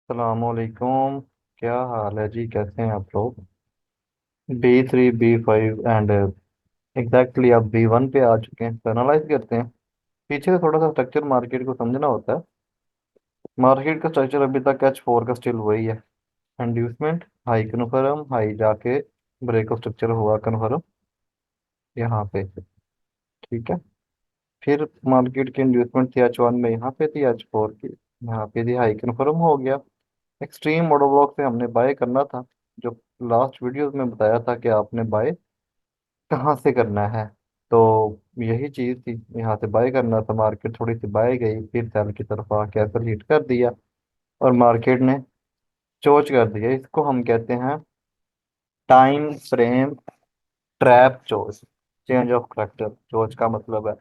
सलामकुम। क्या हाल है जी? कैसे हैं आप लोग? B3 B5 एंड एग्जैक्टली आप B1 पे आ चुके हैं, तो एनालाइज करते हैं। पीछे से थोड़ा सा स्ट्रक्चर मार्केट को समझना होता है। मार्केट का स्ट्रक्चर अभी तक H4 का स्टिल वही है। इंड्यूसमेंट, हाई कन्फर्म, हाई जाके ब्रेक ऑफ स्ट्रक्चर हुआ कन्फर्म यहाँ पे। ठीक है। फिर मार्केट की इंड्यूसमेंट थी H1 में, यहाँ पे थी H4 की, यहाँ पे थी, हाई कन्फर्म हो गया। एक्सट्रीम मोडो ब्लॉक से हमने बाय करना था। जो लास्ट वीडियो में बताया था कि आपने बाय कहाँ से करना है, तो यही चीज़ थी। यहाँ से बाय करना था। मार्केट थोड़ी सी बाय गई, फिर सेल की तरफ आके ऐसा हिट कर दिया और मार्केट ने चोच कर दिया। इसको हम कहते हैं टाइम फ्रेम ट्रैप चोच, चेंज ऑफ करेक्टर चोच का मतलब है।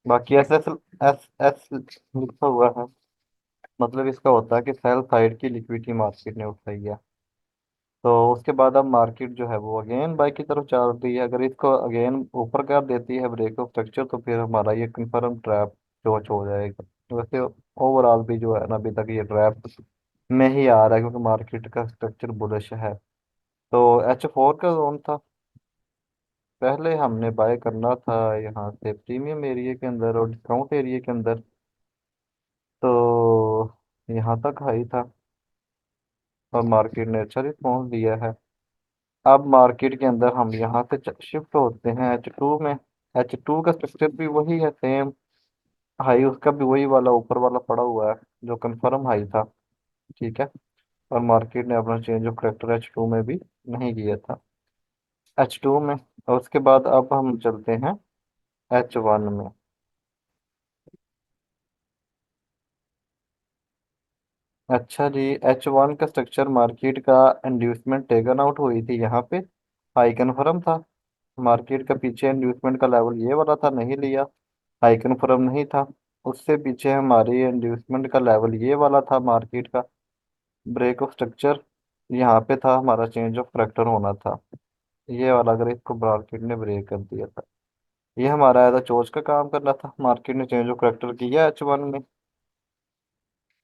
बाकी एस लिखा हुआ है, मतलब इसका होता है कि सेल साइड की लिक्विडिटी मार्केट ने उठाई है। तो उसके बाद अब मार्केट जो है वो अगेन बाई की तरफ चल रही है। अगर इसको अगेन ऊपर कर देती है ब्रेक ऑफ स्ट्रक्चर, तो फिर हमारा ये कंफर्म ट्रैप चोच हो जाएगा। तो वैसे ओवरऑल भी जो है ना, अभी तक ये ट्रैप में ही आ रहा है, क्योंकि मार्केट का स्ट्रक्चर बुलिश है। तो H4 का जोन था, पहले हमने बाय करना था यहाँ से प्रीमियम एरिया के अंदर और डिस्काउंट एरिया के अंदर। तो यहाँ तक हाई था और मार्केट ने अच्छा रिस्पॉन्स दिया है। अब मार्केट के अंदर हम यहाँ से शिफ्ट होते हैं H2 में। H2 का स्ट्रक्चर भी वही है, सेम। हाई उसका भी वही वाला ऊपर वाला पड़ा हुआ है, जो कंफर्म हाई था। ठीक है। और मार्केट ने अपना चेंज ऑफ करेक्टर H2 में भी नहीं किया था, H2 में। और उसके बाद अब हम चलते हैं H1 में। अच्छा जी, H1 का स्ट्रक्चर मार्केट का इंड्यूसमेंट टेकन आउट हुई थी यहाँ पे, हाई कन्फर्म था। मार्केट का पीछे इंड्यूसमेंट का लेवल ये वाला था, नहीं लिया। हाई कन्फर्म नहीं था। उससे पीछे हमारी इंड्यूसमेंट का लेवल ये वाला था मार्केट का। ब्रेक ऑफ स्ट्रक्चर यहाँ पे था, हमारा चेंज ऑफ करेक्टर होना था ये वाला, अगर इसको मार्केट ने ब्रेक कर दिया था। ये हमारा एज चोच का काम करना था। मार्केट ने चेंज ऑफ करेक्टर किया H1 में।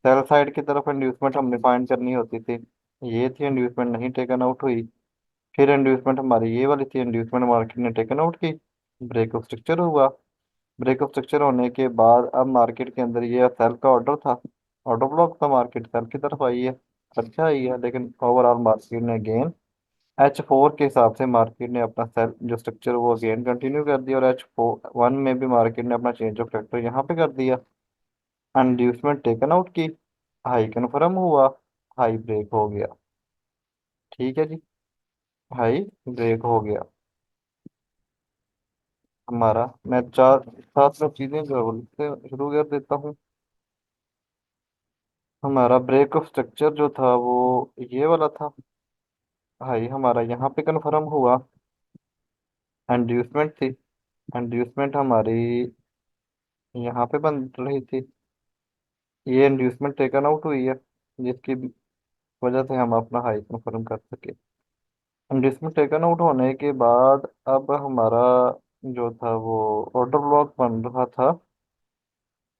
सेल साइड की तरफ इंड्यूसमेंट हमने फाइंड करनी होती थी। ये थी इंड्यूसमेंट, नहीं टेकन आउट हुई। फिर इंड्यूसमेंट हमारी ये वाली थी, इंड्यूसमेंट मार्केट ने टेकन आउट की। ब्रेक ऑफ स्ट्रक्चर हुआ। ब्रेक ऑफ स्ट्रक्चर होने के बाद अब मार्केट के अंदर ये सेल का ऑर्डर था, ऑर्डर ब्लॉक था। मार्केट सेल की तरफ आई है, अच्छा आई है, लेकिन ओवरऑल मार्केट ने गेन H4 के हिसाब से मार्केट ने अपना सेल जो स्ट्रक्चर वो गेन कंटिन्यू कर दिया। और H1 में भी मार्केट ने अपना चेंज ऑफ फैक्टर यहाँ पे कर दिया। इंड्यूसमेंट टेकन आउट की, हाई कन्फर्म हुआ, हाई ब्रेक हो गया। ठीक है जी, हाई ब्रेक हो गया हमारा। मैं चार सात में चीजें जो है वो लिखते शुरू कर देता हूँ। हमारा ब्रेक ऑफ स्ट्रक्चर जो था वो ये वाला था, हाई हमारा यहाँ पे कन्फर्म हुआ। इंड्यूसमेंट थी, इंड्यूसमेंट हमारी यहाँ पे बन रही थी। ये इंड्यूसमेंट टेकन आउट हुई है, जिसकी वजह से हम अपना हाई कन्फर्म कर सके। इंड्यूसमेंट टेकन आउट होने के बाद अब हमारा जो था वो ऑर्डर ब्लॉक बन रहा था,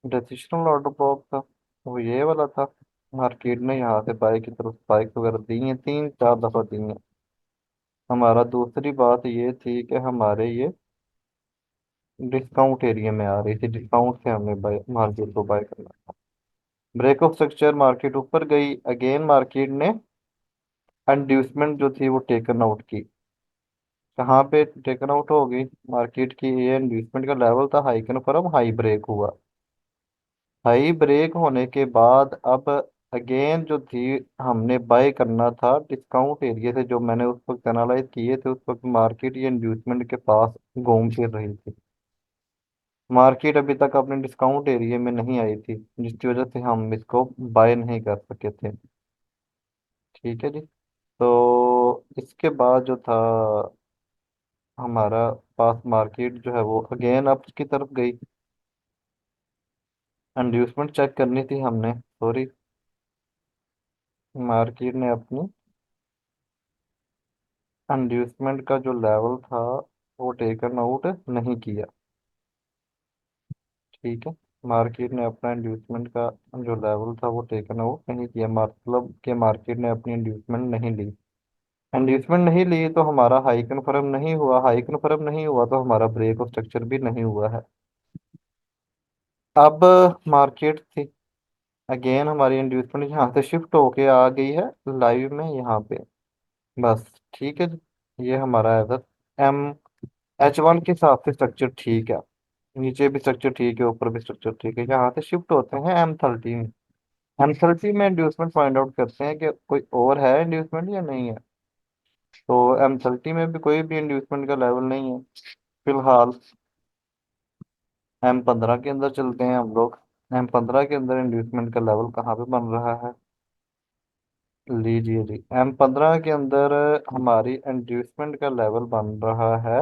डिसिशनल ऑर्डर ब्लॉक था, वो ये वाला था। मार्केट ने यहाँ से बाई की तरफ स्पाइक वगैरह दी हैं, 3 4 दफा दी हैं। हमारा दूसरी बात ये थी कि हमारे ये डिस्काउंट एरिया में आ रही थी, डिस्काउंट से हमने बाय मार्केट को बाय करना था। ब्रेक ऑफ स्ट्रक्चर मार्केट ऊपर गई, अगेन मार्केट ने इंड्यूसमेंट जो थी वो टेकन आउट की। कहाँ पे टेकन आउट हो गई मार्केट की? ये इंड्यूसमेंट का लेवल था हाई कन्फर्म, हाई ब्रेक हुआ। हाई ब्रेक होने के बाद अब अगेन जो थी हमने बाय करना था डिस्काउंट एरिया से। जो मैंने उस वक्त एनालाइज किए थे, उस वक्त मार्केट ये इंड्यूसमेंट के पास घूम फिर रही थी। मार्केट अभी तक अपने डिस्काउंट एरिया में नहीं आई थी, जिसकी वजह से हम इसको बाय नहीं कर सके थे। ठीक है जी। तो इसके बाद जो था हमारा पास मार्केट जो है वो अगेन अप की तरफ गई। इंड्यूसमेंट चेक करनी थी हमने, सॉरी। मार्केट ने अपनी इंड्यूसमेंट का जो लेवल था वो टेकन आउट नहीं किया। ठीक है। मार्केट ने अपना इंड्यूसमेंट का जो लेवल था वो टेकन वो नहीं किया, मतलब कि मार्केट ने अपनी इंड्यूसमेंट नहीं ली। इंड्यूसमेंट नहीं ली तो हमारा हाई कन्फर्म नहीं हुआ, हाई कन्फर्म नहीं हुआ तो हमारा ब्रेक ऑफ स्ट्रक्चर भी नहीं हुआ है। अब मार्केट थी, अगेन हमारी इंड्यूसमेंट यहाँ से शिफ्ट होके आ गई है लाइव में यहाँ पे। बस ठीक है जी, ये हमारा एम H1 के हिसाब से स्ट्रक्चर ठीक है, नीचे भी स्ट्रक्चर ठीक है, ऊपर भी स्ट्रक्चर ठीक है। यहाँ से शिफ्ट होते हैं M30 में। M30 में इंड्यूसमेंट फाइंड आउट करते हैं कि कोई और है इंड्यूसमेंट या नहीं है। तो M30 में भी कोई भी इंड्यूसमेंट का लेवल नहीं है फिलहाल। M15 के अंदर चलते हैं हम लोग। M15 के अंदर इंड्यूसमेंट का लेवल कहाँ पे बन रहा है, लीजिए जी। M15 के अंदर हमारी इंड्यूसमेंट का लेवल बन रहा है,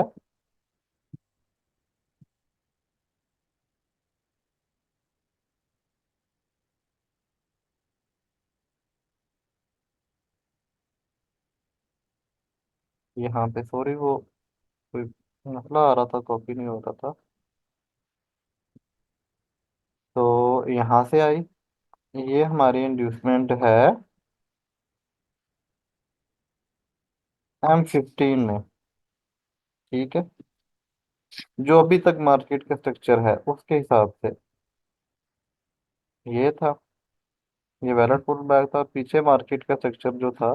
यहाँ पे सॉरी वो कोई मसला आ रहा था, कॉपी नहीं हो रहा था। तो यहाँ से आई, ये हमारी इंड्यूसमेंट है M15 में। ठीक है, जो अभी तक मार्केट का स्ट्रक्चर है उसके हिसाब से ये था, ये वैलिड पुल बैक था। पीछे मार्केट का स्ट्रक्चर जो था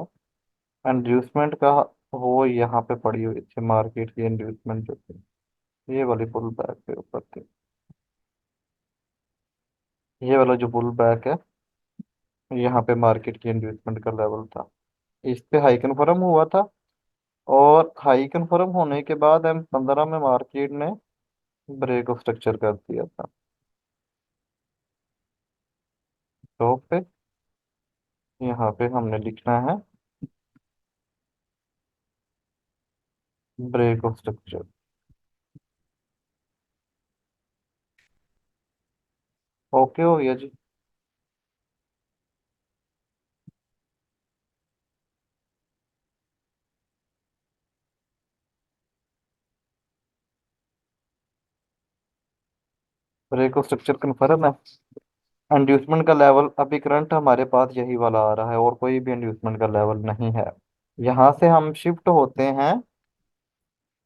इंड्यूसमेंट का, वो यहाँ पे पड़ी हुई थी मार्केट की इंड्यूसमेंट जो थी, ये वाली पुल बैक के ऊपर थी। ये वाला जो पुल बैक है, यहाँ पे मार्केट की इंड्यूसमेंट का लेवल था, इस पे हाई कन्फर्म हुआ था। और हाई कन्फर्म होने के बाद M15 में मार्केट ने ब्रेक ऑफ स्ट्रक्चर कर दिया था। तो पे यहाँ पे हमने लिखना है ब्रेक ऑफ स्ट्रक्चर। ओके हो गया जी। ब्रेक ऑफ स्ट्रक्चर कन्फर्म है। इंड्यूसमेंट का लेवल अभी करंट हमारे पास यही वाला आ रहा है, और कोई भी इंड्यूसमेंट का लेवल नहीं है। यहाँ से हम शिफ्ट होते हैं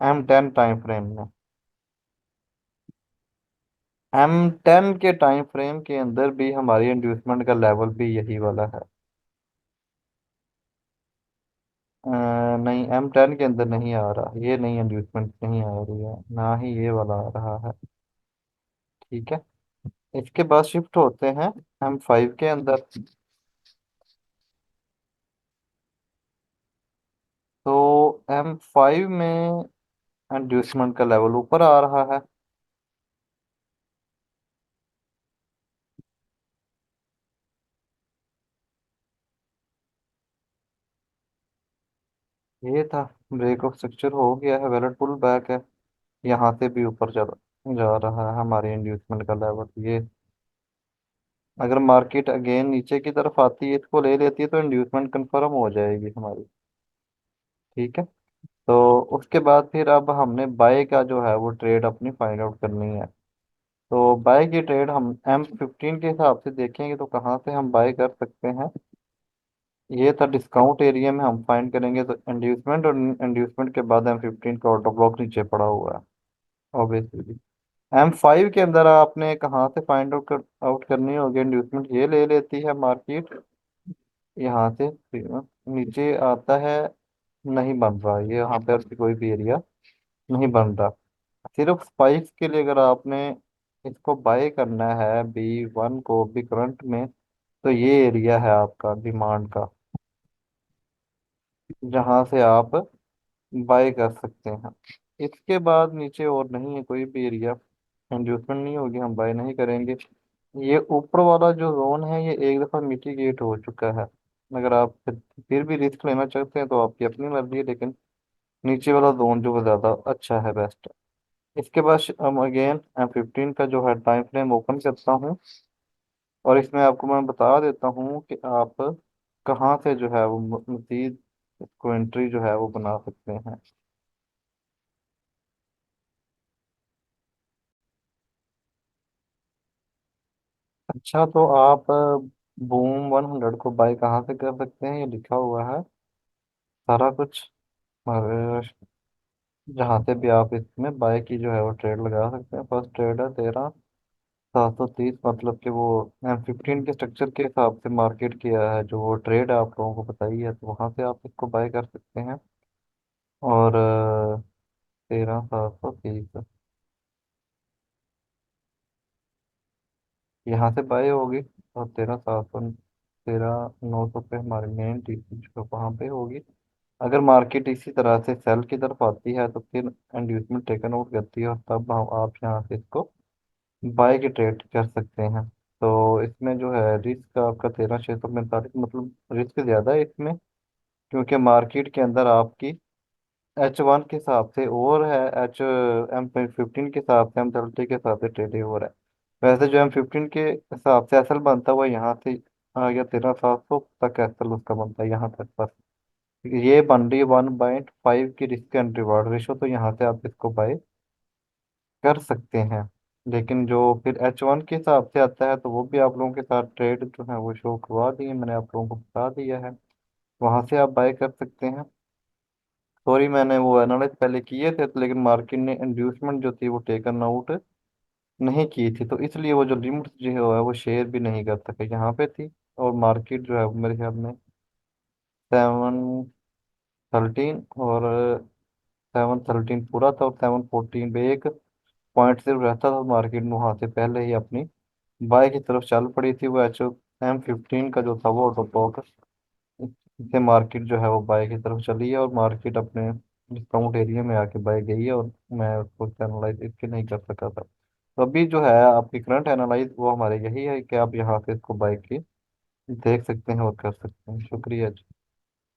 M10 टाइम फ्रेम में। M10 के टाइम फ्रेम के अंदर भी हमारी इंड्यूसमेंट का लेवल भी यही वाला है। नहीं, M10 के अंदर नहीं आ रहा, ये नहीं इंड्यूसमेंट नहीं आ रही है, ना ही ये वाला आ रहा है। ठीक है, इसके बाद शिफ्ट होते हैं M5 के अंदर। तो M5 में इंड्यूसमेंट का लेवल ऊपर आ रहा है। ये था, ब्रेक ऑफ स्ट्रक्चर हो गया है, वैलिड पुल बैक है। यहाँ से भी ऊपर चला जा रहा है हमारी इंड्यूसमेंट का लेवल ये। अगर मार्केट अगेन नीचे की तरफ आती है, इसको ले लेती है, तो इंड्यूसमेंट कंफर्म हो जाएगी हमारी। ठीक है, तो उसके बाद फिर अब हमने बाय का जो है वो ट्रेड अपनी फाइंड आउट करनी है। तो बाय की ट्रेड हम M15 के हिसाब से देखेंगे तो कहाँ से हम बाय कर सकते हैं। ये था डिस्काउंट एरिया में हम फाइंड करेंगे, तो इंड्यूसमेंट और इंड्यूसमेंट के बाद M15 का ऑर्डर ब्लॉक नीचे पड़ा हुआ है ऑब्वियसली। M5 के अंदर आपने कहाँ से फाइंड आउट करनी होगी इंड्यूसमेंट, ये ले लेती है मार्केट यहाँ से। नीचे आता है, नहीं बन रहा ये यहाँ पे, आपकी कोई भी एरिया नहीं बन रहा। सिर्फ स्पाइक्स के लिए अगर आपने इसको बाय करना है B1 को भी करंट में, तो ये एरिया है आपका डिमांड का, जहाँ से आप बाय कर सकते हैं। इसके बाद नीचे और नहीं है कोई भी एरिया, इंड्यूसमेंट नहीं होगी, हम बाय नहीं करेंगे। ये ऊपर वाला जो जोन है ये एक दफ़ा मिटिगेट हो चुका है। अगर आप फिर भी रिस्क लेना चाहते हैं तो आपकी अपनी मर्जी है, लेकिन नीचे वाला जोन जो है ज़्यादा अच्छा है, बेस्ट है। इसके बाद हम अगेन M15 का जो है टाइम फ्रेम ओपन करता हूँ, और इसमें आपको मैं बता देता हूँ कि आप कहाँ से जो है वो मजीद इसको एंट्री जो है वो बना सकते हैं। अच्छा, तो आप बूम 100 को बाय कहाँ से कर सकते हैं, ये लिखा हुआ है सारा कुछ। और जहाँ से भी आप इसमें बाय की जो है वो ट्रेड लगा सकते हैं। फर्स्ट ट्रेड है 13,730, मतलब कि वो M15 के स्ट्रक्चर के हिसाब से मार्केट किया है, जो वो ट्रेड है आप लोगों को बताई है, तो वहाँ से आप इसको बाय कर सकते हैं। और 13,730 यहाँ से बाय होगी, और 13,900 पे हमारी मेन टीसी जो वहाँ पे होगी। अगर मार्केट इसी तरह से सेल की तरफ आती है तो फिर इंड्यूसमेंट टेकन आउट करती है, और तब हम आप यहाँ से इसको बाय की ट्रेड कर सकते हैं। तो इसमें जो है रिस्क आपका 13,645, मतलब रिस्क ज़्यादा है इसमें, क्योंकि मार्केट के अंदर आपकी H1 के हिसाब से और है, M15 के हिसाब से, M30 के हिसाब से ट्रेड हो रहा है। वैसे जो M15 के हिसाब से एसल बनता है वो यहाँ से आ गया 13,700 तक, एसल उसका बनता है यहाँ तक बस। ये बन रही है 1/5 की रिस्क एंड रिवार्ड रेशो, तो यहाँ से आप इसको बाय कर सकते हैं। लेकिन जो फिर H1 के हिसाब से आता है तो वो भी आप लोगों के साथ ट्रेड जो है वो शो करवा दिए, मैंने आप लोगों को बता दिया है, वहाँ से आप बाय कर सकते हैं। सॉरी, मैंने वो एनालाइज पहले किए थे, तो लेकिन मार्केट ने इंड्यूसमेंट जो थी वो टेकन आउट नहीं की थी, तो इसलिए वो जो लिमिट जो है वो शेयर भी नहीं कर सके यहाँ पे थी। और मार्केट जो है वो मेरे ख्याल में 713 और 713 पूरा था, और 714 पे एक पॉइंट सिर्फ रहता था, मार्केट में वहाँ से पहले ही अपनी बाय की तरफ चल पड़ी थी। वो M15 का जो था वो ऑटो, इससे मार्केट जो है वो बाय की तरफ चली है, और मार्केट अपने डिस्काउंट एरिया में आके बाय गई है, और मैं उसको एनालाइज इसके नहीं कर सका था। तो अभी जो है आपकी करंट एनालाइज वो हमारे यही है कि आप यहाँ से इसको बाय की देख सकते हैं और कर सकते हैं। शुक्रिया जी।